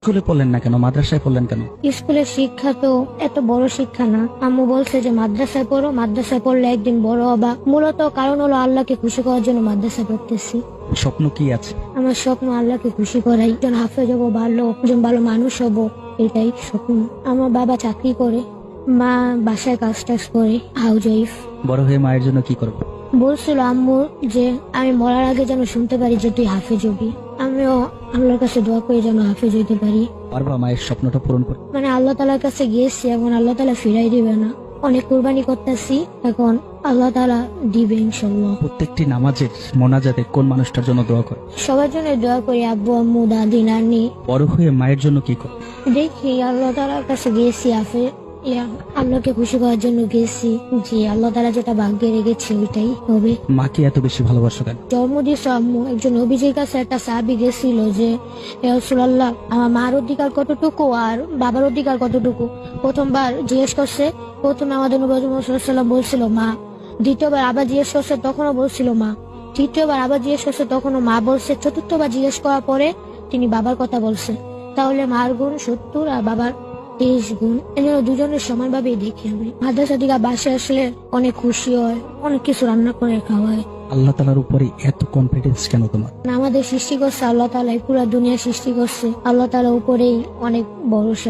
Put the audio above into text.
স্কুলে পড়লেন না কেন, মাদ্রাসায় পড়লেন কেন? স্কুলের শিক্ষা তো এত বড় শিক্ষা না। আম্মু বলছে যে মাদ্রাসায় পড়ো, মাদ্রাসায় পড়লে একদিন বড় হবা। মূলত কারণ হলো আল্লাহকে খুশি করার জন্য মাদ্রাসায় পড়তেছি। স্বপ্ন কি আছে? আমার স্বপ্ন আল্লাহকে খুশি করাই, একজন হাফেজ হবো, একজন ভালো মানুষ হবো, এটাই স্বপ্ন। আমার বাবা চাকরি করে, মা বাসায় কাজ টাজ করে, হাউস ওয়াইফ। বড় হয়ে মায়ের জন্য কি করবো? বলছিল আম্মু যে আমি মরার আগে যেন শুনতে পারি যে তুই হাফেজ হবি। আমিও আল্লাহর কাছে দোয়া করে যেন হাফেজ হইতে পারি। পারবা মায়ের স্বপ্নটা পূরণ করতে? মানে আল্লাহ তালার কাছে গিয়েছি, এখন আল্লাহ তালা ফিরাই দিবে না। অনেক কুরবানি করতেছি, এখন আল্লাহ তালা দিবে ইনশাল্লাহ। প্রত্যেকটি নামাজের মোনাজাতে কোন মানুষটার জন্য দোয়া করে? সবার জন্য দোয়া করি, আব্বু আম্মু দাদি নানি। বড় হয়ে মায়ের জন্য কি করে? দেখি আল্লাহ তালার কাছে গিয়েছি, আল্লাহকে খুশি করার জন্য গেছি, যে আল্লাহ তালা যেটা ভাগ্যে রেখেছে ওইটাই হবে। মাকে এত বেশি ভালোবাসো কেন? জন্ম দিয়েছে আম্মু। একজন নবীজির কাছে একটা সাহাবী গেছিল যে হে রাসূলুল্লাহ, আমার মার অধিকার কতটুকু আর বাবার অধিকার কতটুকু। প্রথমবার জিজ্ঞেস করছে, প্রথমে আমাদের নবী মুহাম্মদ সাল্লাল্লাহু আলাইহি ওয়াসাল্লাম বলছিল মা। দ্বিতীয়বার আবার জিজ্ঞেস করছে, তখনও বলছিল মা। তৃতীয়বার আবার জিজ্ঞেস করছে, তখনও মা বলছে। চতুর্থবার জিজ্ঞেস করার পরে তিনি বাবার কথা বলছে। তাহলে মার গুণ 70 আর বাবার 23 গুণ। এজন্য দুজনের সমানভাবে দেখি আমি। মাদ্রাসা থেকে বাসায় আসলে অনেক খুশি হয়, অনেক কিছু রান্না করে খাওয়ায়। আল্লাহ তাআলার উপরে এত কনফিডেন্স কেন তোমার? আমাদের সৃষ্টি করছে আল্লাহ তাআলাই, পুরো দুনিয়া সৃষ্টি করছে আল্লাহ তাআলার উপরেই অনেক ভরসা।